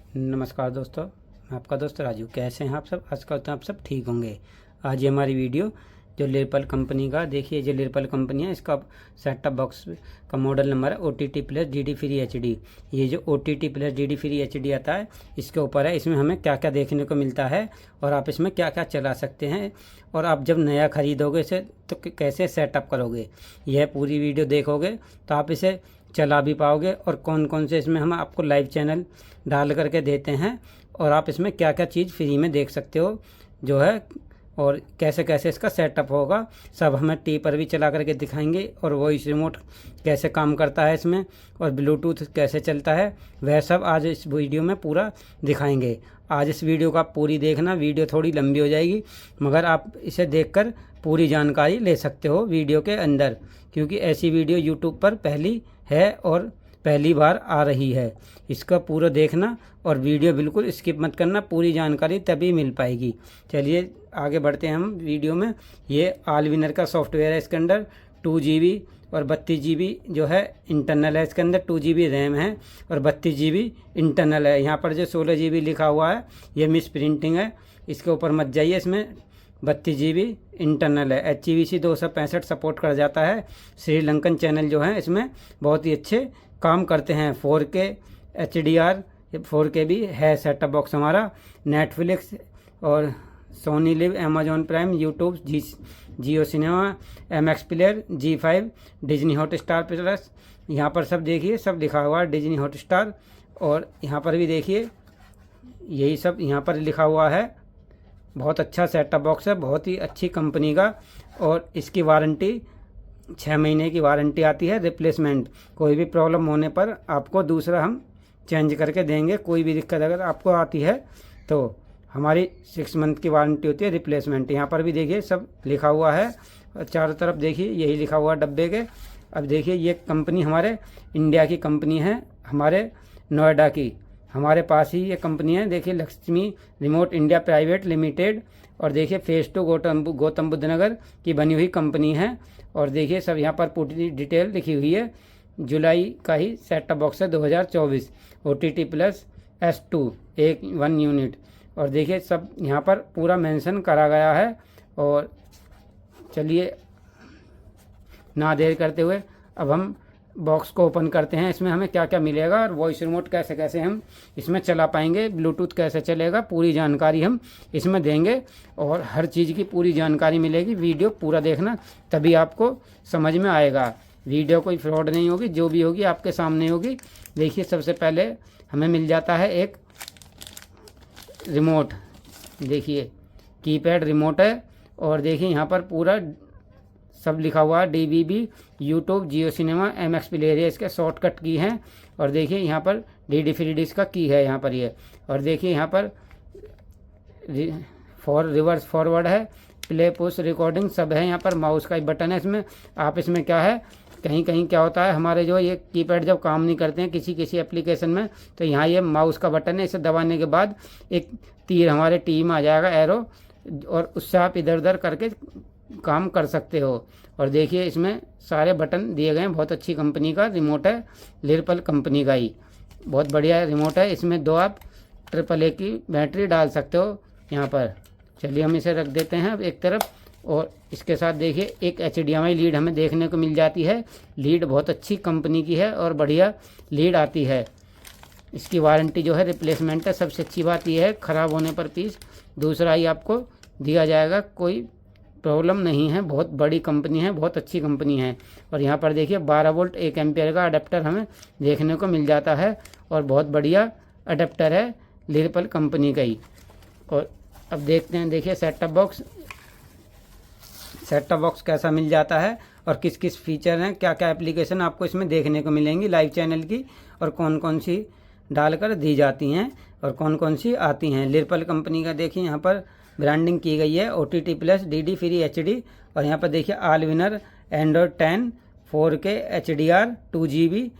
नमस्कार दोस्तों, मैं आपका दोस्त राजू। कैसे हैं आप सब? आशा करता हूं आप सब ठीक होंगे। आज ये हमारी वीडियो जो लेरपल कंपनी का, देखिए जो लेरपल कंपनी है इसका सेट टॉप बॉक्स का मॉडल नंबर है OTT plus DD free HD। ये जो OTT plus DD free HD आता है इसके ऊपर है। इसमें हमें क्या क्या देखने को मिलता है और आप इसमें क्या क्या चला सकते हैं, और आप जब नया ख़रीदोगे इसे तो कैसे सेटअप करोगे, यह पूरी वीडियो देखोगे तो आप इसे चला भी पाओगे। और कौन कौन से इसमें हम आपको लाइव चैनल डाल करके देते हैं, और आप इसमें क्या क्या चीज़ फ्री में देख सकते हो जो है, और कैसे कैसे इसका सेटअप होगा सब हमें टी पर भी चला करके दिखाएंगे। और वॉइस रिमोट कैसे काम करता है इसमें, और ब्लूटूथ कैसे चलता है, वह सब आज इस वीडियो में पूरा दिखाएंगे। आज इस वीडियो का पूरी देखना, वीडियो थोड़ी लंबी हो जाएगी मगर आप इसे देखकर पूरी जानकारी ले सकते हो वीडियो के अंदर, क्योंकि ऐसी वीडियो यूट्यूब पर पहली है और पहली बार आ रही है। इसका पूरा देखना और वीडियो बिल्कुल स्किप मत करना, पूरी जानकारी तभी मिल पाएगी। चलिए आगे बढ़ते हैं हम वीडियो में। ये ऑल विनर का सॉफ्टवेयर है। इसके अंदर 2GB और 32GB जो है इंटरनल है। इसके अंदर 2GB रैम है और 32GB इंटरनल है। यहाँ पर जो 16GB लिखा हुआ है ये मिस प्रिंटिंग है, इसके ऊपर मत जाइए। इसमें 32GB इंटरनल है। HEVC 265 सपोर्ट कर जाता है। श्रीलंकन चैनल जो है इसमें बहुत ही अच्छे काम करते हैं। 4K HDR 4K भी है सेटअप बॉक्स हमारा। नेटफ्लिक्स और Sony LIV, Amazon Prime, YouTube, Jio cinema, MX player, G5, Disney Hotstar plus, यहाँ पर सब देखिए सब लिखा हुआ है डिज्नी हॉटस्टार। और यहाँ पर भी देखिए यही सब यहाँ पर लिखा हुआ है। बहुत अच्छा सेटअप बॉक्स है, बहुत ही अच्छी कंपनी का। और इसकी वारंटी 6 महीने की वारंटी आती है। रिप्लेसमेंट कोई भी प्रॉब्लम होने पर आपको दूसरा हम चेंज करके देंगे। कोई भी दिक्कत अगर आपको आती है तो हमारी 6 मंथ की वारंटी होती है। रिप्लेसमेंट यहाँ पर भी देखिए सब लिखा हुआ है, और चारों तरफ देखिए यही लिखा हुआ है डब्बे के। अब देखिए ये कंपनी हमारे इंडिया की कंपनी है, हमारे नोएडा की। हमारे पास ही ये कंपनी है। देखिए Lakshmi remote India private limited, और देखिए फेज 2 गौतम बुद्ध नगर की बनी हुई कंपनी है। और देखिए सब यहाँ पर पूरी डिटेल लिखी हुई है। जुलाई का ही सेटअप बॉक्स है 2024, OTT प्लस S2 1 यूनिट। और देखिए सब यहाँ पर पूरा मेंशन करा गया है। और चलिए ना देर करते हुए अब हम बॉक्स को ओपन करते हैं। इसमें हमें क्या क्या मिलेगा और वॉइस रिमोट कैसे कैसे हम इसमें चला पाएंगे, ब्लूटूथ कैसे चलेगा, पूरी जानकारी हम इसमें देंगे। और हर चीज़ की पूरी जानकारी मिलेगी। वीडियो पूरा देखना तभी आपको समझ में आएगा। वीडियो कोई फ्रॉड नहीं होगी, जो भी होगी आपके सामने होगी। देखिए सबसे पहले हमें मिल जाता है एक रिमोट। देखिए कीपैड रिमोट है। और देखिए यहाँ पर पूरा सब लिखा हुआ है। DVB, YouTube, Jio cinema, MX player इसके शॉर्टकट की हैं। और देखिए यहाँ पर DD फ्री डिश का की है यहाँ पर ये। और देखिए यहाँ पर रिवर्स फॉरवर्ड है, प्ले पुश रिकॉर्डिंग सब है। यहाँ पर माउस का ही बटन है इसमें। आप इसमें क्या है, कहीं कहीं क्या होता है हमारे जो ये कीपैड जब काम नहीं करते हैं किसी किसी एप्लीकेशन में, तो यहाँ ये माउस का बटन है। इसे दबाने के बाद एक तीर हमारे टी में आ जाएगा, एरो, और उससे आप इधर उधर करके काम कर सकते हो। और देखिए इसमें सारे बटन दिए गए हैं। बहुत अच्छी कंपनी का रिमोट है, लेरपल कंपनी का ही बहुत बढ़िया रिमोट है। इसमें 2 आप AAA की बैटरी डाल सकते हो यहाँ पर। चलिए हम इसे रख देते हैं अब एक तरफ। और इसके साथ देखिए एक HDMI लीड हमें देखने को मिल जाती है। लीड बहुत अच्छी कंपनी की है और बढ़िया लीड आती है। इसकी वारंटी जो है रिप्लेसमेंट है। सबसे अच्छी बात यह है ख़राब होने पर पीस दूसरा ही आपको दिया जाएगा, कोई प्रॉब्लम नहीं है। बहुत बड़ी कंपनी है, बहुत अच्छी कंपनी है। और यहाँ पर देखिए 12 वोल्ट 1 एम्पियर का अडेप्टर हमें देखने को मिल जाता है, और बहुत बढ़िया अडेप्टर है लेरपल कंपनी का ही। और अब देखते हैं, देखिए सेटअप बॉक्स कैसा मिल जाता है और किस किस फीचर हैं, क्या क्या एप्लीकेशन आपको इसमें देखने को मिलेंगी लाइव चैनल की, और कौन कौन सी डालकर दी जाती हैं और कौन कौन सी आती हैं। लेरपल कंपनी का देखिए यहाँ पर ब्रांडिंग की गई है, OTT plus DD free HD। और यहाँ पर देखिए all winner Android 10 4K HDR 2GB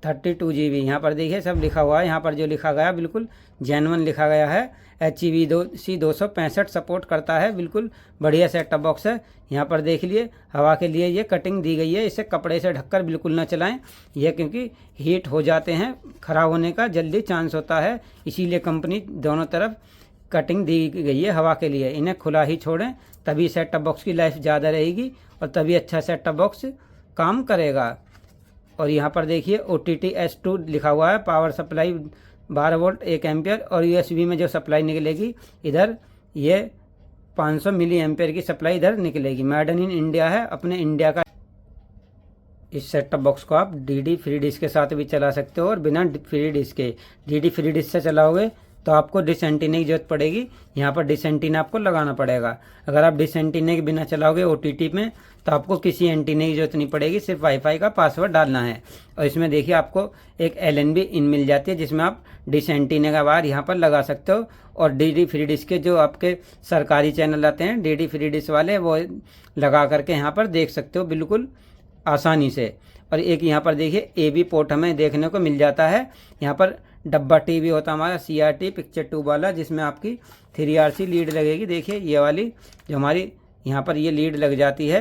32 GB। यहाँ पर देखिए सब लिखा हुआ है, यहाँ पर जो लिखा गया बिल्कुल जेन्युइन लिखा गया है। HEVC 265 सपोर्ट करता है, बिल्कुल बढ़िया सेट टॉप बॉक्स है। यहाँ पर देख लिए हवा के लिए ये कटिंग दी गई है, इसे कपड़े से ढककर बिल्कुल ना चलाएं, यह क्योंकि हीट हो जाते हैं, ख़राब होने का जल्दी चांस होता है, इसीलिए कंपनी दोनों तरफ कटिंग दी गई है हवा के लिए। इन्हें खुला ही छोड़ें, तभी सेट टॉप बॉक्स की लाइफ ज़्यादा रहेगी और तभी अच्छा सेट टॉप बॉक्स काम करेगा। और यहाँ पर देखिए OTT S2 लिखा हुआ है, पावर सप्लाई 12 वोल्ट 1 एम्पियर, और USB में जो सप्लाई निकलेगी इधर ये 500 मिली एम्पियर की सप्लाई इधर निकलेगी। मेड इन इंडिया है, अपने इंडिया का। इस सेट टॉप बॉक्स को आप DD फ्री डिश के साथ भी चला सकते हो और बिना फ्री डिश के। DD फ्री डिश से चलाओगे तो आपको डिश एंटीना की जरूरत पड़ेगी, यहाँ पर डिश एंटीना आपको लगाना पड़ेगा। अगर आप डिश एंटीना के बिना चलाओगे OTT में तो आपको किसी एंटीना की जरूरत नहीं पड़ेगी, सिर्फ वाईफाई का पासवर्ड डालना है। और इसमें देखिए आपको एक LNB इन मिल जाती है, जिसमें आप डिश एंटीना का वायर यहाँ पर लगा सकते हो। और DD फ्री डिश के जो आपके सरकारी चैनल आते हैं DD फ्री डिश वाले, वो लगा करके यहाँ पर देख सकते हो बिल्कुल आसानी से। और एक यहाँ पर देखिए AB पोर्ट हमें देखने को मिल जाता है। यहाँ पर डब्बा TV होता है हमारा CRT पिक्चर ट्यूब वाला, जिसमें आपकी 3RC लीड लगेगी। देखिए ये वाली जो हमारी यहाँ पर ये लीड लग जाती है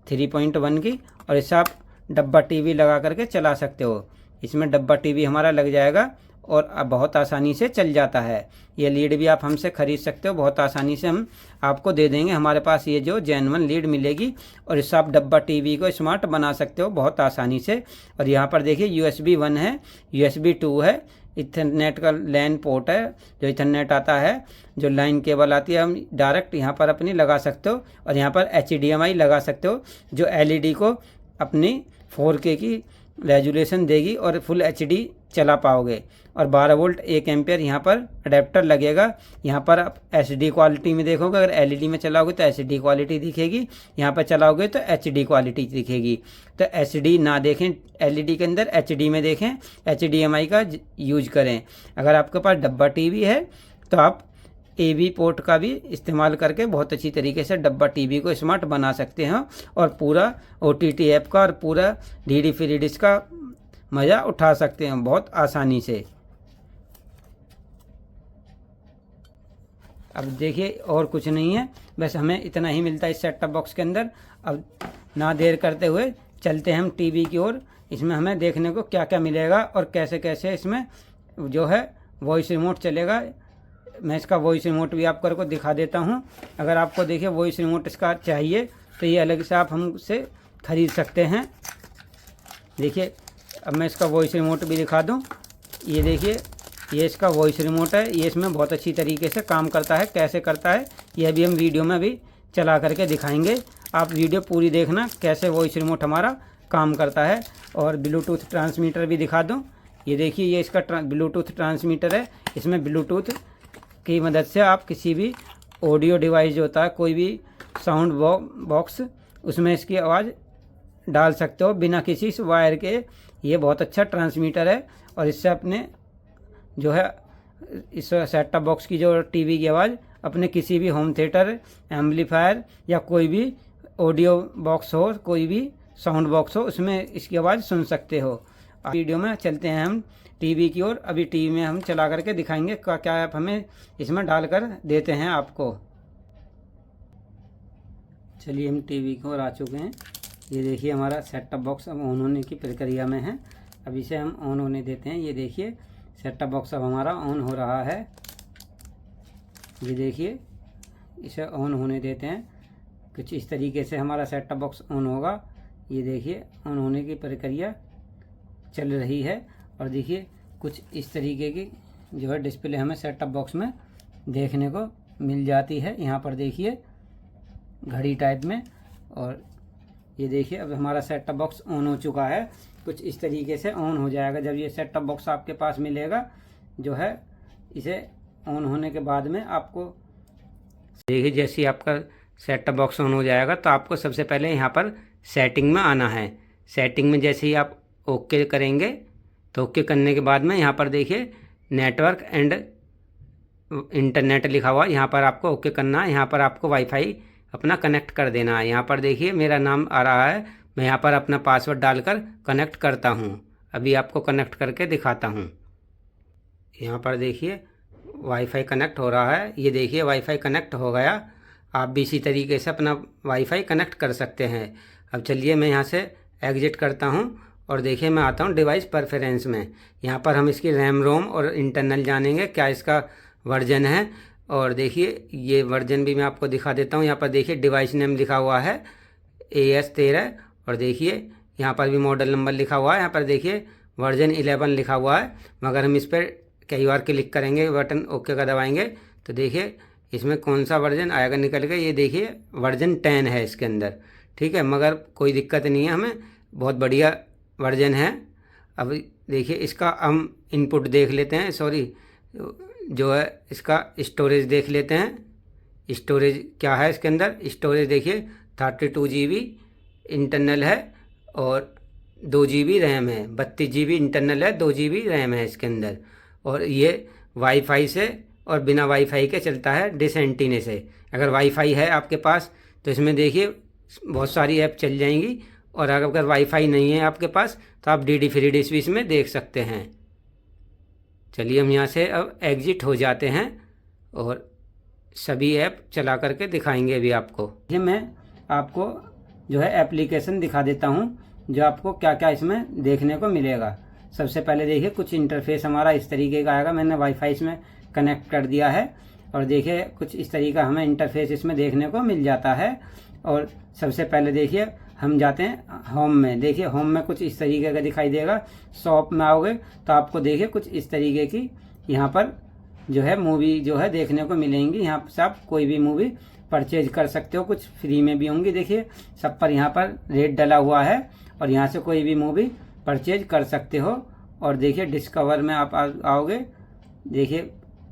3.1 की, और इससे आप डब्बा TV लगा करके चला सकते हो। इसमें डब्बा TV हमारा लग जाएगा और अब बहुत आसानी से चल जाता है। ये लीड भी आप हमसे ख़रीद सकते हो, बहुत आसानी से हम आपको दे देंगे। हमारे पास ये जो जेन्युइन लीड मिलेगी, और इससे आप डब्बा TV को स्मार्ट बना सकते हो बहुत आसानी से। और यहाँ पर देखिए USB 1 है, USB 2 है, इथरनेट का लैन पोर्ट है, जो इथरनेट आता है, जो लाइन केबल आती है, हम डायरेक्ट यहाँ पर अपनी लगा सकते हो। और यहाँ पर HDMI लगा सकते हो, जो LED को अपनी 4K की रेजुलेशन देगी और फुल HD चला पाओगे। और 12 वोल्ट 1 एम्पियर यहाँ पर अडेप्टर लगेगा। यहाँ पर आप HD क्वालिटी में देखोगे, अगर LED में चलाओगे तो HD क्वालिटी दिखेगी, यहाँ पर चलाओगे तो HD क्वालिटी दिखेगी। तो HD ना देखें LED के अंदर, HD में देखें, HDMI का यूज करें। अगर आपके पास डब्बा TV है तो आप AB पोर्ट का भी इस्तेमाल करके बहुत अच्छी तरीके से डब्बा TV को स्मार्ट बना सकते हैं और पूरा OTT ऐप का और पूरा DD फ्री डिश का मज़ा उठा सकते हैं बहुत आसानी से। अब देखिए और कुछ नहीं है, बस हमें इतना ही मिलता है इस सेट टॉप बॉक्स के अंदर। अब ना देर करते हुए चलते हैं हम टीवी की ओर। इसमें हमें देखने को क्या क्या मिलेगा और कैसे कैसे इसमें जो है वॉइस रिमोट चलेगा। मैं इसका वॉइस रिमोट भी आपको दिखा देता हूं। अगर आपको देखिए वॉइस रिमोट इसका चाहिए तो ये अलग से आप हमसे ख़रीद सकते हैं। देखिए अब मैं इसका वॉइस रिमोट भी दिखा दूं। ये देखिए ये इसका वॉइस रिमोट है, ये इसमें बहुत अच्छी तरीके से काम करता है। कैसे करता है यह भी हम वीडियो में भी चला करके दिखाएंगे। आप वीडियो पूरी देखना कैसे वॉइस रिमोट हमारा काम करता है। और ब्लूटूथ ट्रांसमीटर भी दिखा दूं। ये देखिए ये इसका ब्लूटूथ ट्रांसमीटर है। इसमें ब्लूटूथ की मदद से आप किसी भी ऑडियो डिवाइस जो होता है, कोई भी साउंड बॉक्स, उसमें इसकी आवाज़ डाल सकते हो बिना किसी वायर के। ये बहुत अच्छा ट्रांसमीटर है और इससे अपने जो है इस सेट टॉप बॉक्स की जो टीवी की आवाज़ अपने किसी भी होम थिएटर, एम्पलीफायर या कोई भी ऑडियो बॉक्स हो, कोई भी साउंड बॉक्स हो, उसमें इसकी आवाज़ सुन सकते हो। वीडियो में चलते हैं हम टीवी की ओर। अभी टीवी में हम चला करके दिखाएंगे क्या ऐप हमें इसमें डालकर देते हैं आपको। चलिए हम टीवी की ओर आ चुके हैं। ये देखिए हमारा सेट टॉप बॉक्स अब ऑन होने की प्रक्रिया में है। अब इसे हम ऑन होने देते हैं। ये देखिए सेट टॉप बॉक्स अब हमारा ऑन हो रहा है। ये देखिए इसे ऑन होने देते हैं। कुछ इस तरीके से हमारा सेट टॉप बॉक्स ऑन होगा। ये देखिए ऑन होने की प्रक्रिया चल रही है। और देखिए कुछ इस तरीके की जो है डिस्प्ले हमें सेट टॉप बॉक्स में देखने को मिल जाती है। यहाँ पर देखिए घड़ी टाइप में। और ये देखिए अब हमारा सेट टॉप बॉक्स ऑन हो चुका है। कुछ इस तरीके से ऑन हो जाएगा जब ये सेट टॉप बॉक्स आपके पास मिलेगा। जो है इसे ऑन होने के बाद में आपको देखिए जैसे आपका सेट टॉप बॉक्स ऑन हो जाएगा तो आपको सबसे पहले यहाँ पर सेटिंग में आना है। सेटिंग में जैसे ही आप ओके करेंगे तो ओके करने के बाद में यहाँ पर देखिए नेटवर्क एंड इंटरनेट लिखा हुआ, यहाँ पर आपको ओके करना है। यहाँ पर आपको वाईफाई अपना कनेक्ट कर देना है। यहाँ पर देखिए मेरा नाम आ रहा है, मैं यहाँ पर अपना पासवर्ड डालकर कनेक्ट करता हूँ। अभी आपको कनेक्ट करके दिखाता हूँ। यहाँ पर देखिए वाईफाई कनेक्ट हो रहा है। ये देखिए वाईफाई कनेक्ट हो गया। आप भी इसी तरीके से अपना वाईफाई कनेक्ट कर सकते हैं। अब चलिए मैं यहाँ से एग्जिट करता हूँ और देखिए मैं आता हूँ डिवाइस प्रेफरेंस में। यहाँ पर हम इसकी रैम रोम और इंटरनल जानेंगे, क्या इसका वर्जन है। और देखिए ये वर्जन भी मैं आपको दिखा देता हूँ। यहाँ पर देखिए डिवाइस नेम लिखा हुआ है AS13 और देखिए यहाँ पर भी मॉडल नंबर लिखा हुआ है। यहाँ पर देखिए वर्जन 11 लिखा हुआ है। मगर हम इस पर कई बार क्लिक करेंगे, बटन ओके का दबाएंगे तो देखिए इसमें कौन सा वर्जन आएगा निकल के। ये देखिए वर्जन 10 है इसके अंदर, ठीक है। मगर कोई दिक्कत नहीं है, हमें बहुत बढ़िया वर्जन है। अब देखिए इसका हम इनपुट देख लेते हैं, सॉरी जो है इसका स्टोरेज देख लेते हैं। स्टोरेज क्या है इसके अंदर। स्टोरेज देखिए 32 GB इंटरनल है और 2 GB रैम है। 32 GB इंटरनल है, 2 GB रैम है इसके अंदर। और ये वाईफाई से और बिना वाईफाई के चलता है, डिश एंटीने से। अगर वाईफाई है आपके पास तो इसमें देखिए बहुत सारी ऐप चल जाएंगी, और अगर वाईफाई नहीं है आपके पास तो आप DD फ्री डिश भी इसमें देख सकते हैं। चलिए हम यहाँ से अब एग्जिट हो जाते हैं और सभी ऐप चला करके दिखाएंगे अभी आपको। ये मैं आपको जो है एप्लीकेशन दिखा देता हूँ, जो आपको क्या क्या इसमें देखने को मिलेगा। सबसे पहले देखिए कुछ इंटरफेस हमारा इस तरीके का आएगा। मैंने वाईफाई इसमें कनेक्ट कर दिया है और देखिए कुछ इस तरीके का हमें इंटरफेस इसमें देखने को मिल जाता है। और सबसे पहले देखिए हम जाते हैं होम में। देखिए होम में कुछ इस तरीके का दिखाई देगा। शॉप में आओगे तो आपको देखिए कुछ इस तरीके की यहाँ पर जो है मूवी जो है देखने को मिलेंगी। यहाँ से आप कोई भी मूवी परचेज कर सकते हो, कुछ फ्री में भी होंगी। देखिए सब पर यहाँ पर रेट डला हुआ है और यहाँ से कोई भी मूवी परचेज कर सकते हो। और देखिए डिस्कवर में आप आओगे, देखिए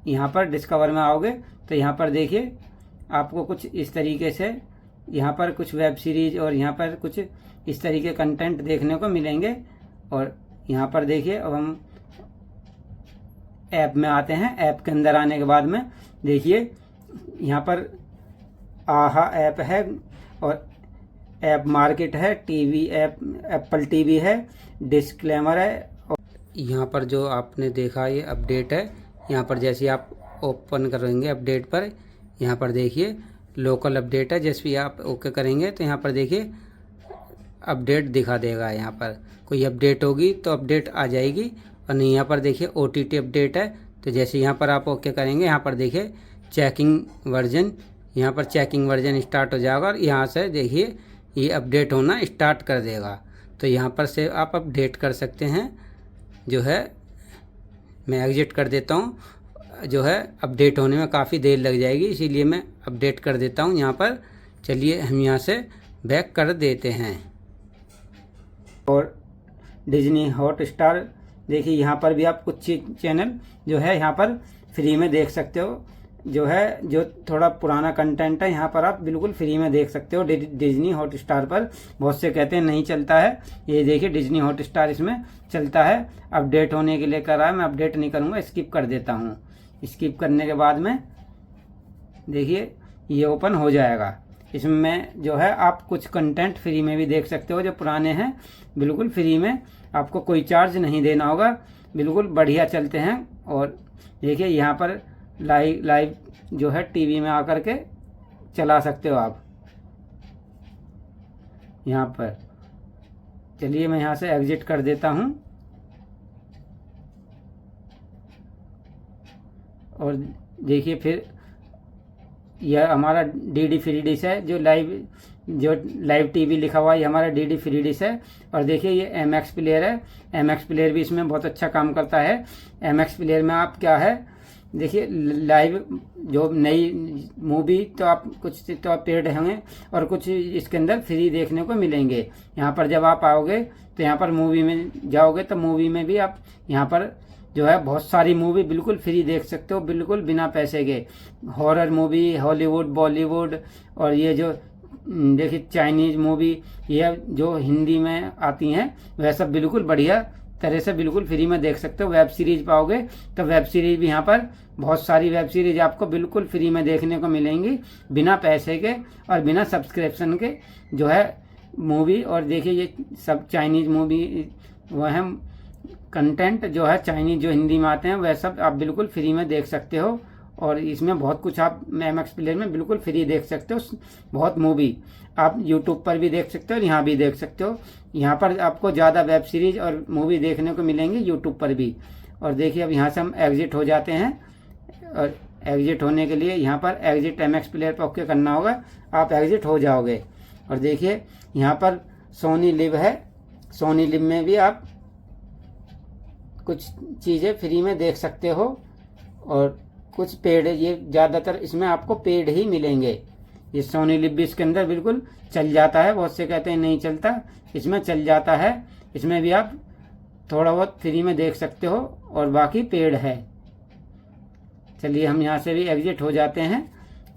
यहाँ पर डिस्कवर में आओगे तो यहाँ पर देखिए आपको कुछ इस तरीके से यहाँ पर कुछ वेब सीरीज और यहाँ पर कुछ इस तरीके कंटेंट देखने को मिलेंगे। और यहाँ पर देखिए अब हम ऐप में आते हैं। ऐप के अंदर आने के बाद में देखिए यहाँ पर आहा ऐप है और ऐप मार्केट है, टीवी ऐप एप्पल टीवी है, डिस्क्लेमर है। और यहाँ पर जो आपने देखा ये अपडेट है। यहाँ पर जैसे आप ओपन करेंगे अपडेट पर, यहाँ पर देखिए लोकल अपडेट है। जैसे भी आप ओके करेंगे तो यहाँ पर देखिए अपडेट दिखा देगा। यहाँ पर कोई अपडेट होगी तो अपडेट आ जाएगी, और नहीं यहाँ पर देखिए OTT अपडेट है। तो जैसे यहाँ पर आप ओके करेंगे, यहाँ पर देखिए चेकिंग वर्जन, यहाँ पर चेकिंग वर्जन स्टार्ट हो जाएगा और यहाँ से देखिए ये अपडेट होना स्टार्ट कर देगा। तो यहाँ पर से आप अपडेट कर सकते हैं। जो है मैं एग्जिट कर देता हूँ। जो है अपडेट होने में काफ़ी देर लग जाएगी, इसीलिए मैं अपडेट कर देता हूँ यहाँ पर। चलिए हम यहाँ से बैक कर देते हैं। और डिज्नी हॉटस्टार देखिए यहाँ पर भी आप कुछ चैनल जो है यहाँ पर फ्री में देख सकते हो। जो है जो थोड़ा पुराना कंटेंट है यहाँ पर आप बिल्कुल फ्री में देख सकते हो। डिज्नी हॉटस्टार पर बहुत से कहते हैं नहीं चलता है, ये देखिए डिज्नी हॉटस्टार इसमें चलता है। अपडेट होने के लिए कर रहा है, मैं अपडेट नहीं करूँगा, स्किप कर देता हूँ। स्किप करने के बाद में देखिए ये ओपन हो जाएगा। इसमें जो है आप कुछ कंटेंट फ्री में भी देख सकते हो, जो पुराने हैं बिल्कुल फ्री में, आपको कोई चार्ज नहीं देना होगा, बिल्कुल बढ़िया चलते हैं। और देखिए यहाँ पर लाइव जो है टीवी में आकर के चला सकते हो आप यहाँ पर। चलिए मैं यहाँ से एग्जिट कर देता हूँ। और देखिए फिर यह हमारा DD फ्री डिश है, जो लाइव टीवी लिखा हुआ है, ये हमारा DD फ्री डिश है। और देखिए ये MX प्लेयर है, MX प्लेयर भी इसमें बहुत अच्छा काम करता है। MX प्लेयर में आप क्या है देखिए लाइव जो नई मूवी तो आप कुछ तो आप पेड होंगे और कुछ इसके अंदर फ्री देखने को मिलेंगे। यहाँ पर जब आप आओगे तो यहाँ पर मूवी में जाओगे तो मूवी में भी आप यहाँ पर जो है बहुत सारी मूवी बिल्कुल फ्री देख सकते हो, बिल्कुल बिना पैसे के। हॉरर मूवी, हॉलीवुड, बॉलीवुड, और ये जो देखिए चाइनीज मूवी, ये जो हिंदी में आती हैं वह सब बिल्कुल बढ़िया तरह से बिल्कुल फ्री में देख सकते हो। वेब सीरीज पाओगे तो वेब सीरीज भी यहाँ पर बहुत सारी वेब सीरीज आपको बिल्कुल फ्री में देखने को मिलेंगी, बिना पैसे के और बिना सब्सक्रिप्शन के जो है मूवी। और देखिए ये सब चाइनीज मूवी वह है, कंटेंट जो है चाइनीज जो हिंदी में आते हैं वह सब आप बिल्कुल फ्री में देख सकते हो। और इसमें बहुत कुछ आप MX प्लेयर में बिल्कुल फ्री देख सकते हो। बहुत मूवी आप यूट्यूब पर भी देख सकते हो और यहाँ भी देख सकते हो। यहाँ पर आपको ज़्यादा वेब सीरीज और मूवी देखने को मिलेंगी यूट्यूब पर भी। और देखिए अब यहाँ से हम एग्जिट हो जाते हैं और एग्जिट होने के लिए यहाँ पर एग्जिट MX प्लेयर पर ओके करना होगा, आप एग्जिट हो जाओगे। और देखिए यहाँ पर सोनी लिव है, सोनी लिव में भी आप कुछ चीज़ें फ्री में देख सकते हो और कुछ पेड, ये ज़्यादातर इसमें आपको पेड ही मिलेंगे। ये सोनी लिव भी इसके अंदर बिल्कुल चल जाता है, बहुत से कहते हैं नहीं चलता, इसमें चल जाता है। इसमें भी आप थोड़ा बहुत फ्री में देख सकते हो और बाकी पेड है। चलिए हम यहाँ से भी एग्जिट हो जाते हैं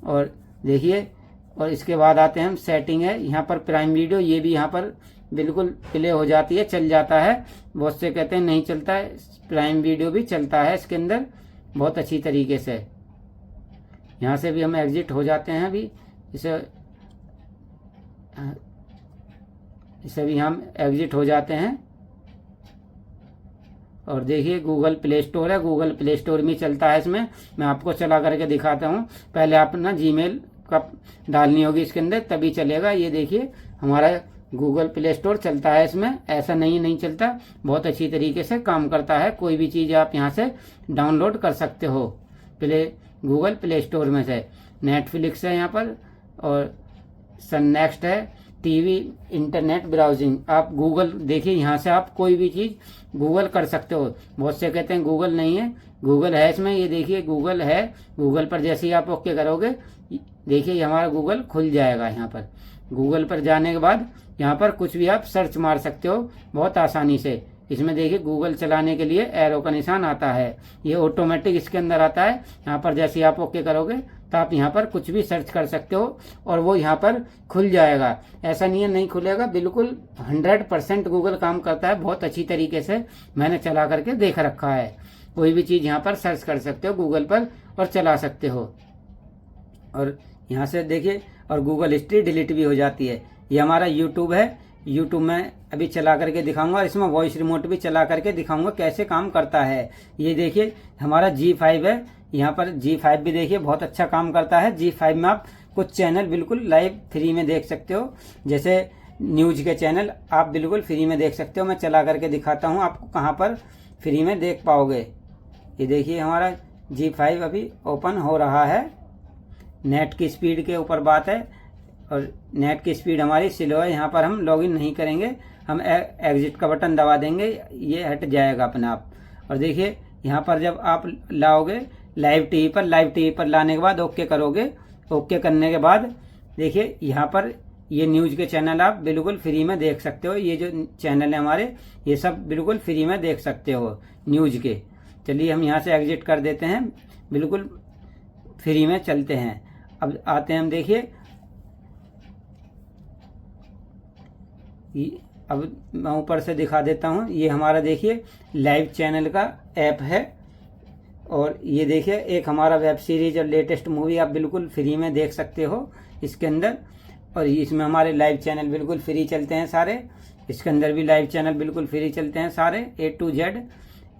और देखिए, और इसके बाद आते हैं हम सेटिंग है, यहाँ पर प्राइम वीडियो, ये भी यहाँ पर बिल्कुल प्ले हो जाती है, चल जाता है। बहुत से कहते हैं नहीं चलता है, प्राइम वीडियो भी चलता है इसके अंदर बहुत अच्छी तरीके से। यहाँ से भी हम एग्जिट हो जाते हैं। अभी इसे भी हम एग्जिट हो जाते हैं। और देखिए गूगल प्ले स्टोर है, गूगल प्ले स्टोर में चलता है। इसमें मैं आपको चला करके दिखाता हूँ। पहले आप ना जीमेल का डालनी होगी इसके अंदर, तभी चलेगा। ये देखिए हमारा गूगल प्ले स्टोर चलता है इसमें, ऐसा नहीं चलता, बहुत अच्छी तरीके से काम करता है। कोई भी चीज़ आप यहाँ से डाउनलोड कर सकते हो गूगल प्ले स्टोर में से। नेटफ्लिक्स है यहाँ पर और सन नेक्स्ट है, टीवी, इंटरनेट ब्राउजिंग। आप गूगल देखिए, यहाँ से आप कोई भी चीज़ गूगल कर सकते हो। बहुत से कहते हैं गूगल नहीं है, गूगल है इसमें। ये देखिए गूगल है, गूगल पर जैसे ही आप ओके करोगे देखिए हमारा गूगल खुल जाएगा। यहाँ पर गूगल पर जाने के बाद यहाँ पर कुछ भी आप सर्च मार सकते हो बहुत आसानी से। इसमें देखिए गूगल चलाने के लिए एरो का निशान आता है, ये ऑटोमेटिक इसके अंदर आता है। यहाँ पर जैसे ही आप ओके करोगे तो आप यहाँ पर कुछ भी सर्च कर सकते हो और वो यहाँ पर खुल जाएगा। ऐसा नहीं है नहीं खुलेगा, बिल्कुल 100% गूगल काम करता है बहुत अच्छी तरीके से। मैंने चला करके देख रखा है। कोई भी चीज़ यहाँ पर सर्च कर सकते हो गूगल पर और चला सकते हो। और यहाँ से देखिए, और गूगल हिस्ट्री डिलीट भी हो जाती है। ये हमारा यूट्यूब है, यूट्यूब में अभी चला करके दिखाऊंगा और इसमें वॉइस रिमोट भी चला करके दिखाऊंगा कैसे काम करता है। ये देखिए हमारा G5 है, यहाँ पर G5 भी देखिए बहुत अच्छा काम करता है। G5 में आप कुछ चैनल बिल्कुल लाइव फ्री में देख सकते हो, जैसे न्यूज के चैनल आप बिल्कुल फ्री में देख सकते हो। मैं चला करके दिखाता हूँ आपको कहाँ पर फ्री में देख पाओगे। ये देखिए हमारा G5 अभी ओपन हो रहा है। नेट की स्पीड के ऊपर बात है और नेट की स्पीड हमारी स्लो है। यहाँ पर हम लॉगिन नहीं करेंगे, हम एग्जिट का बटन दबा देंगे, ये हट जाएगा अपने आप। और देखिए यहाँ पर जब आप लाओगे लाइव टीवी पर लाने के बाद ओके करोगे, ओके करने के बाद देखिए यहाँ पर ये न्यूज के चैनल आप बिल्कुल फ्री में देख सकते हो। ये जो चैनल है हमारे, ये सब बिल्कुल फ्री में देख सकते हो न्यूज के। चलिए हम यहाँ से एग्जिट कर देते हैं, बिल्कुल फ्री में चलते हैं। अब आते हैं हम देखिए, अब मैं ऊपर से दिखा देता हूँ। ये हमारा देखिए लाइव चैनल का ऐप है और ये देखिए एक हमारा वेब सीरीज और लेटेस्ट मूवी आप बिल्कुल फ्री में देख सकते हो इसके अंदर। और इसमें हमारे लाइव चैनल बिल्कुल फ्री चलते हैं सारे, इसके अंदर भी लाइव चैनल बिल्कुल फ्री चलते हैं सारे A to Z।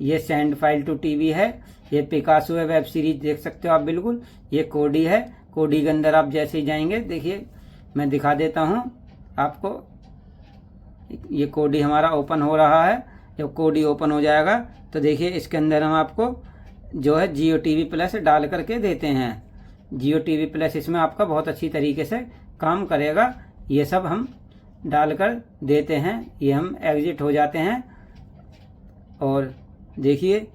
ये सेंड फाइल टू टीवी है, ये पिकासो है, वेब सीरीज देख सकते हो आप बिल्कुल। ये कोडी है, कोडी के अंदर आप जैसे ही जाएंगे देखिए मैं दिखा देता हूँ आपको। ये कोडी हमारा ओपन हो रहा है। जब कोडी ओपन हो जाएगा तो देखिए इसके अंदर हम आपको जो है Jio TV प्लस डाल करके देते हैं। Jio TV प्लस इसमें आपका बहुत अच्छी तरीके से काम करेगा। ये सब हम डालकर देते हैं। ये हम एग्जिट हो जाते हैं और देखिए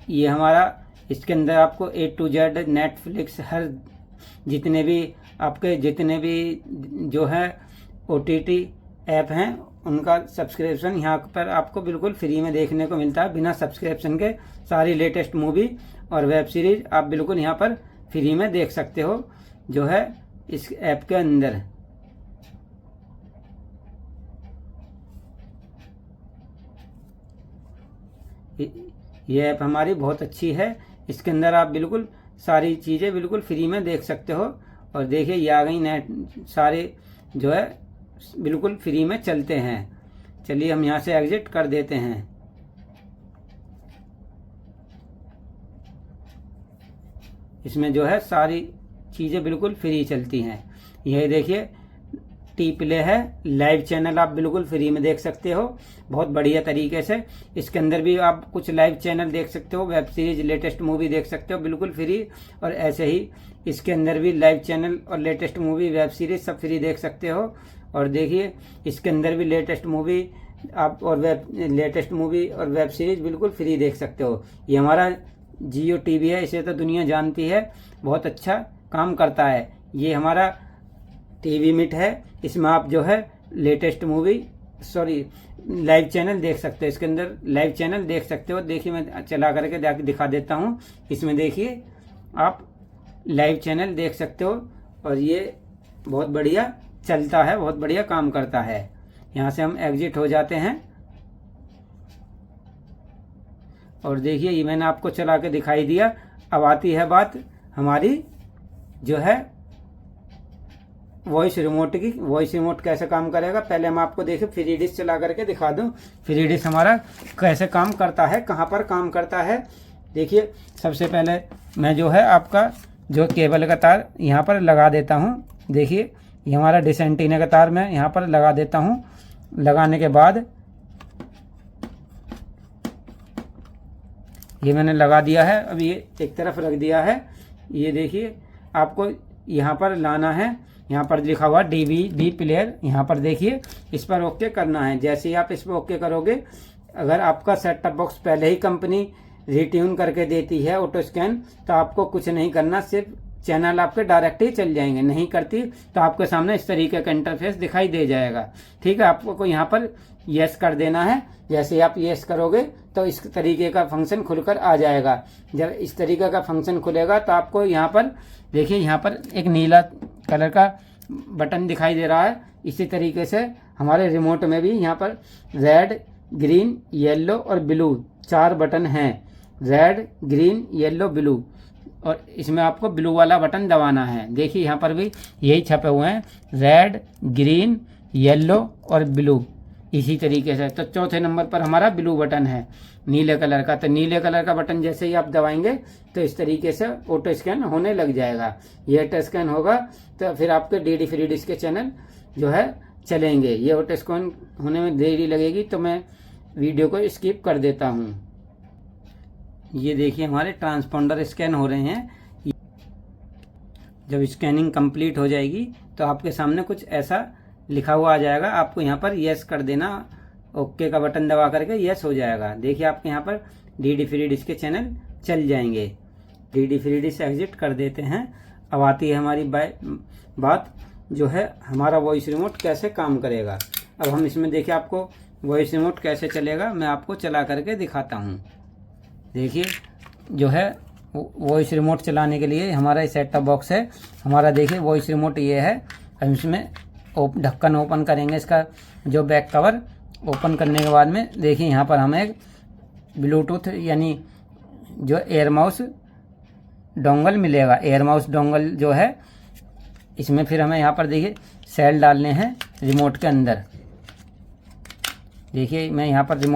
ये हमारा इसके अंदर आपको A to Z नेटफ्लिक्स हर जितने भी जो है OTT ऐप हैं उनका सब्सक्रिप्शन यहाँ पर आपको बिल्कुल फ्री में देखने को मिलता है। बिना सब्सक्रिप्शन के सारी लेटेस्ट मूवी और वेब सीरीज आप बिल्कुल यहाँ पर फ्री में देख सकते हो जो है इस ऐप के अंदर। ये ऐप हमारी बहुत अच्छी है, इसके अंदर आप बिल्कुल सारी चीज़ें बिल्कुल फ्री में देख सकते हो। और देखिए ये आ गई नेट, सारे जो है बिल्कुल फ्री में चलते हैं। चलिए हम यहाँ से एग्जिट कर देते हैं। इसमें जो है सारी चीज़ें बिल्कुल फ्री चलती हैं। ये देखिए टी प्ले है, लाइव चैनल आप बिल्कुल फ्री में देख सकते हो बहुत बढ़िया तरीके से। इसके अंदर भी आप कुछ लाइव चैनल देख सकते हो, वेब सीरीज, लेटेस्ट मूवी देख सकते हो बिल्कुल फ्री। और ऐसे ही इसके अंदर भी लाइव चैनल और लेटेस्ट मूवी, वेब सीरीज सब फ्री देख सकते हो। और देखिए इसके अंदर भी लेटेस्ट मूवी आप और लेटेस्ट मूवी और वेब सीरीज बिल्कुल फ्री देख सकते हो। ये हमारा जियो टीवी है, इसे तो दुनिया जानती है, बहुत अच्छा काम करता है। ये हमारा टीवी मिट है, इसमें आप जो है लेटेस्ट मूवी लाइव चैनल देख सकते हो। इसके अंदर लाइव चैनल देख सकते हो। देखिए मैं चला करके दिखा देता हूँ। इसमें देखिए आप लाइव चैनल देख सकते हो और ये बहुत बढ़िया चलता है, बहुत बढ़िया काम करता है। यहाँ से हम एग्जिट हो जाते हैं और देखिए ये मैंने आपको चला के दिखाई दिया। अब आती है बात हमारी जो है वॉइस रिमोट की। वॉइस रिमोट कैसे काम करेगा, पहले हम आपको देखें फ्री डिश चला करके दिखा दूं। फ्री डिश हमारा कैसे काम करता है, कहाँ पर काम करता है। देखिए सबसे पहले मैं जो है आपका जो केबल का तार यहाँ पर लगा देता हूँ। देखिए ये हमारा डिश एंटीना का तार मैं यहाँ पर लगा देता हूँ। लगाने के बाद ये मैंने लगा दिया है। अब ये एक तरफ रख दिया है। ये देखिए आपको यहाँ पर लाना है, यहाँ पर लिखा हुआ DVD प्लेयर, यहाँ पर देखिए इस पर ओके करना है। जैसे ही आप इस पर ओके करोगे, अगर आपका सेट टॉप बॉक्स पहले ही कंपनी रिट्यून करके देती है ऑटो स्कैन, तो आपको कुछ नहीं करना, सिर्फ चैनल आपके डायरेक्ट ही चल जाएंगे। नहीं करती तो आपके सामने इस तरीके का इंटरफेस दिखाई दे जाएगा। ठीक है, आपको यहाँ पर यस कर देना है। जैसे ही आप यस करोगे तो इस तरीके का फंक्शन खुलकर आ जाएगा। जब इस तरीके का फंक्शन खुलेगा तो आपको यहाँ पर देखिए, यहाँ पर एक नीला कलर का बटन दिखाई दे रहा है। इसी तरीके से हमारे रिमोट में भी यहाँ पर रेड, ग्रीन, येलो और ब्लू 4 बटन हैं। रेड, ग्रीन, येलो, ब्लू, और इसमें आपको ब्लू वाला बटन दबाना है। देखिए यहाँ पर भी यही छपे हुए हैं, रेड, ग्रीन, येलो और ब्लू। इसी तरीके से तो चौथे नंबर पर हमारा ब्लू बटन है नीले कलर का। तो नीले कलर का बटन जैसे ही आप दबाएंगे तो इस तरीके से ऑटो स्कैन होने लग जाएगा। ये ऑटो स्कैन होगा तो फिर आपके DD फ्री डिश के चैनल जो है चलेंगे। ये ऑटो स्कैन होने में देरी लगेगी तो मैं वीडियो को स्किप कर देता हूँ। ये देखिए हमारे ट्रांसपोंडर स्कैन हो रहे हैं। जब स्कैनिंग कंप्लीट हो जाएगी तो आपके सामने कुछ ऐसा लिखा हुआ आ जाएगा। आपको यहाँ पर यस कर देना, ओके का बटन दबा करके यस हो जाएगा। देखिए आपके यहाँ पर DD फ्री डिश के चैनल चल जाएंगे। DD फ्री डिश एग्जिट कर देते हैं। अब आती है हमारी बात जो है हमारा वॉइस रिमोट कैसे काम करेगा। अब हम इसमें देखिए आपको वॉइस रिमोट कैसे चलेगा मैं आपको चला करके दिखाता हूँ। देखिए जो है वॉइस रिमोट चलाने के लिए हमारा सेट टॉप बॉक्स है हमारा। देखिए वॉइस रिमोट ये है। हम इसमें ढक्कन ओपन करेंगे, इसका जो बैक कवर ओपन करने के बाद में देखिए यहाँ पर हमें एक ब्लूटूथ यानी जो एयर माउस डोंगल मिलेगा। एयर माउस डोंगल जो है इसमें फिर हमें यहाँ पर देखिए सेल डालने हैं रिमोट के अंदर। देखिए मैं यहाँ पर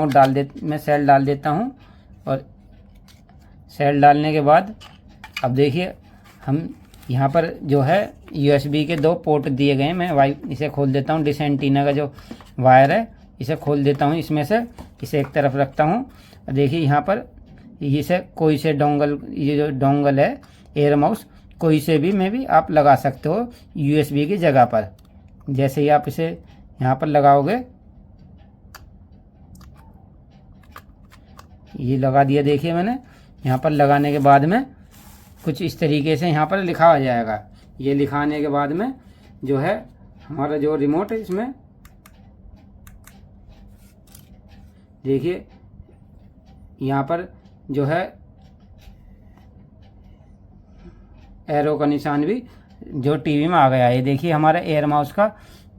मैं सेल डाल देता हूँ और सेल डालने के बाद अब देखिए हम यहाँ पर जो है USB के 2 पोर्ट दिए गए हैं। मैं इसे खोल देता हूँ। डिश एंटीना का जो वायर है इसे खोल देता हूँ इसमें से, इसे एक तरफ रखता हूँ। देखिए यहाँ पर इसे कोई से डोंगल, ये जो डोंगल है एयर माउस कोई से भी में भी आप लगा सकते हो USB की जगह पर। जैसे ही आप इसे यहाँ पर लगाओगे, ये लगा दिया। देखिए मैंने यहाँ पर लगाने के बाद में कुछ इस तरीके से यहाँ पर लिखा आ जाएगा। ये लिखाने के बाद में जो है हमारा जो रिमोट है इसमें देखिए यहाँ पर जो है एरो का निशान भी जो टीवी में आ गया है। ये देखिए हमारा एयर माउस का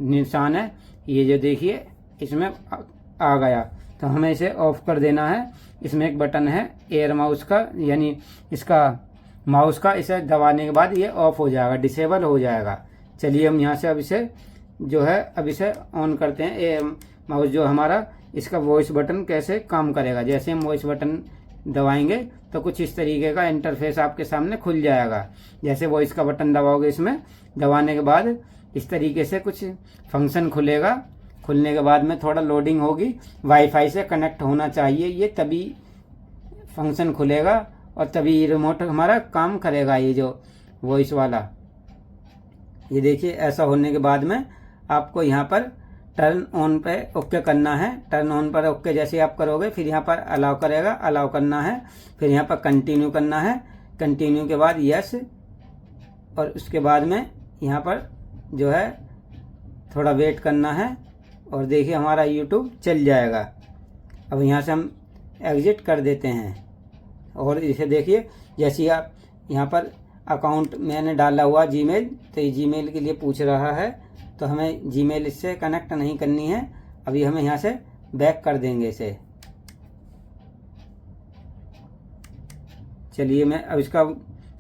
निशान है, ये जो देखिए इसमें आ गया। तो हमें इसे ऑफ कर देना है। इसमें एक बटन है एयर माउस का यानी इसका माउस का, इसे दबाने के बाद ये ऑफ हो जाएगा, डिसेबल हो जाएगा। चलिए हम यहाँ से अब इसे जो है अब इसे ऑन करते हैं। माउस जो हमारा इसका वॉइस बटन कैसे काम करेगा। जैसे हम वॉइस बटन दबाएंगे तो कुछ इस तरीके का इंटरफेस आपके सामने खुल जाएगा। जैसे वॉइस का बटन दबाओगे, इसमें दबाने के बाद इस तरीके से कुछ फंक्शन खुलेगा। खुलने के बाद में थोड़ा लोडिंग होगी, वाईफाई से कनेक्ट होना चाहिए ये, तभी फंक्शन खुलेगा और तभी रिमोट हमारा काम करेगा। ये जो वॉइस वाला, ये देखिए ऐसा होने के बाद में आपको यहाँ पर टर्न ऑन पे ओके करना है। टर्न ऑन पर ओके जैसे आप करोगे फिर यहाँ पर अलाउ करेगा, अलाउ करना है। फिर यहाँ पर कंटिन्यू करना है, कंटिन्यू के बाद यस, और उसके बाद में यहाँ पर जो है थोड़ा वेट करना है और देखिए हमारा यूट्यूब चल जाएगा। अब यहाँ से हम एग्जिट कर देते हैं और इसे देखिए जैसे आप यहाँ पर अकाउंट मैंने डाला हुआ जीमेल, तो ये जीमेल के लिए पूछ रहा है, तो हमें जीमेल इससे कनेक्ट नहीं करनी है। अभी हमें यहाँ से बैक कर देंगे इसे। चलिए मैं अब इसका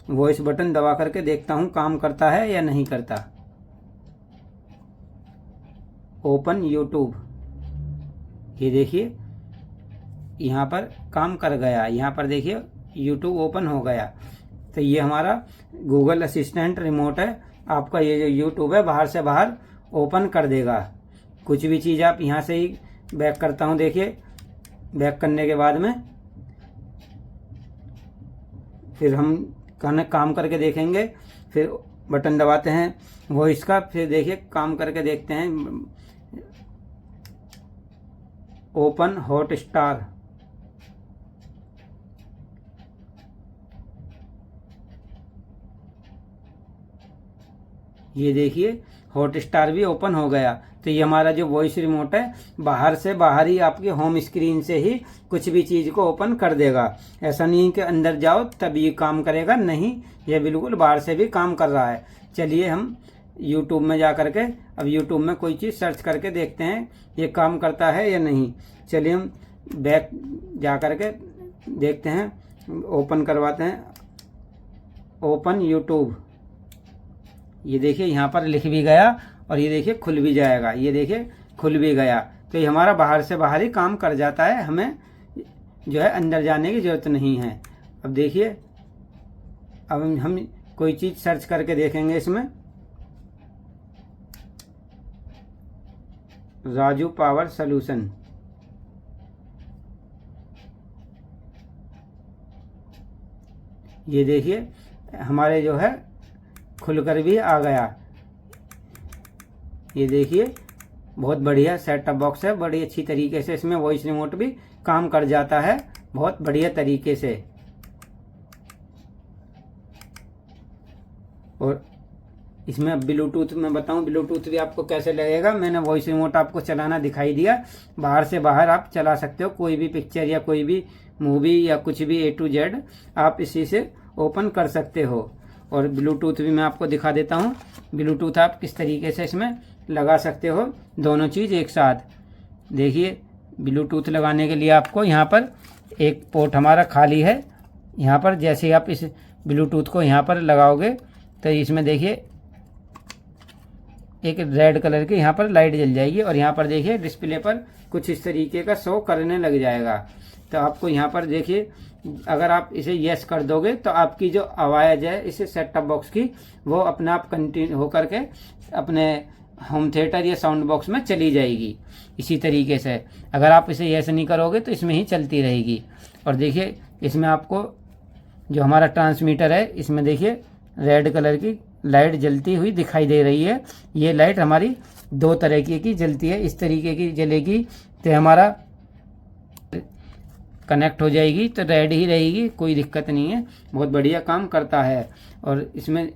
वॉइस बटन दबा करके देखता हूँ काम करता है या नहीं करता। ओपन यूट्यूब, ये देखिए यहाँ पर काम कर गया। यहाँ पर देखिए यूट्यूब ओपन हो गया। तो ये हमारा गूगल असिस्टेंट रिमोट है, आपका ये जो यूट्यूब है बाहर से बाहर ओपन कर देगा। कुछ भी चीज़ आप यहाँ से ही बैक करता हूँ, देखिए बैक करने के बाद में फिर हम काम करके देखेंगे। फिर बटन दबाते हैं वॉइस का, फिर देखिए काम करके देखते हैं। ओपन हॉटस्टार, ये देखिए हॉटस्टार भी ओपन हो गया। तो ये हमारा जो वॉइस रिमोट है बाहर से बाहर ही आपके होम स्क्रीन से ही कुछ भी चीज़ को ओपन कर देगा। ऐसा नहीं कि अंदर जाओ तब ये काम करेगा, नहीं, ये बिल्कुल बाहर से भी काम कर रहा है। चलिए हम यूट्यूब में जा करके अब यूट्यूब में कोई चीज़ सर्च करके देखते हैं ये काम करता है या नहीं। चलिए हम बैक जा करके देखते हैं, ओपन करवाते हैं। ओपन यूट्यूब, ये देखिए यहाँ पर लिख भी गया और ये देखिए खुल भी जाएगा। ये देखिए खुल भी गया। तो ये हमारा बाहर से बाहर ही काम कर जाता है, हमें जो है अंदर जाने की ज़रूरत नहीं है। अब देखिए अब हम कोई चीज़ सर्च करके देखेंगे इसमें। राजू पावर सॉल्यूशन, ये देखिए हमारे जो है खुलकर भी आ गया। ये देखिए बहुत बढ़िया सेट टॉप बॉक्स है, बड़ी अच्छी तरीके से इसमें वॉइस रिमोट भी काम कर जाता है बहुत बढ़िया तरीके से। और इसमें ब्लूटूथ में बताऊं, ब्लूटूथ भी आपको कैसे लगेगा। मैंने वॉइस रिमोट आपको चलाना दिखाई दिया, बाहर से बाहर आप चला सकते हो। कोई भी पिक्चर या कोई भी मूवी या कुछ भी A to Z आप इसी से ओपन कर सकते हो। और ब्लूटूथ भी मैं आपको दिखा देता हूँ, ब्लूटूथ आप किस तरीके से इसमें लगा सकते हो, दोनों चीज़ एक साथ। देखिए ब्लूटूथ लगाने के लिए आपको यहाँ पर एक पोर्ट हमारा खाली है। यहाँ पर जैसे ही आप इस ब्लूटूथ को यहाँ पर लगाओगे तो इसमें देखिए एक रेड कलर की यहाँ पर लाइट जल जाएगी और यहाँ पर देखिए डिस्प्ले पर कुछ इस तरीके का शो करने लग जाएगा। तो आपको यहाँ पर देखिए अगर आप इसे यस कर दोगे तो आपकी जो आवाज़ है इस सेट टॉप बॉक्स की वो अपने आप कंटिन्यू होकर के अपने होम थिएटर या साउंड बॉक्स में चली जाएगी। इसी तरीके से अगर आप इसे यस नहीं करोगे तो इसमें ही चलती रहेगी। और देखिए इसमें आपको जो हमारा ट्रांसमीटर है इसमें देखिए रेड कलर की लाइट जलती हुई दिखाई दे रही है। ये लाइट हमारी दो तरीके की जलती है, इस तरीके की जलेगी तो हमारा कनेक्ट हो जाएगी तो रेड ही रहेगी, कोई दिक्कत नहीं है, बहुत बढ़िया काम करता है। और इसमें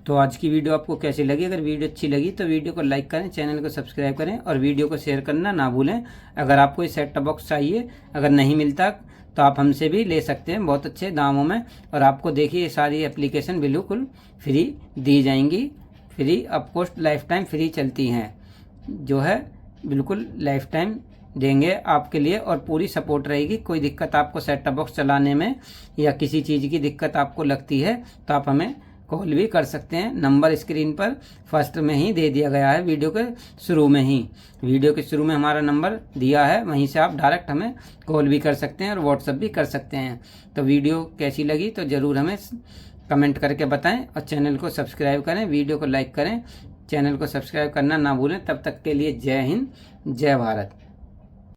तो आज की वीडियो आपको कैसी लगी? अगर वीडियो अच्छी लगी तो वीडियो को लाइक करें, चैनल को सब्सक्राइब करें और वीडियो को शेयर करना ना भूलें। अगर आपको ये सेट टॉप बॉक्स चाहिए, अगर नहीं मिलता तो आप हमसे भी ले सकते हैं बहुत अच्छे दामों में। और आपको देखिए ये सारी एप्लीकेशन बिल्कुल फ्री दी जाएंगी, free of cost life time free चलती हैं, जो है बिल्कुल लाइफ टाइम देंगे आपके लिए और पूरी सपोर्ट रहेगी। कोई दिक्कत आपको सेट टॉप बॉक्स चलाने में या किसी चीज़ की दिक्कत आपको लगती है तो आप हमें कॉल भी कर सकते हैं। नंबर स्क्रीन पर फर्स्ट में ही दे दिया गया है, वीडियो के शुरू में ही। वीडियो के शुरू में हमारा नंबर दिया है, वहीं से आप डायरेक्ट हमें कॉल भी कर सकते हैं और व्हाट्सएप भी कर सकते हैं। तो वीडियो कैसी लगी तो ज़रूर हमें कमेंट करके बताएं और चैनल को सब्सक्राइब करें, वीडियो को लाइक करें, चैनल को सब्सक्राइब करना ना भूलें। तब तक के लिए जय हिंद, जय भारत।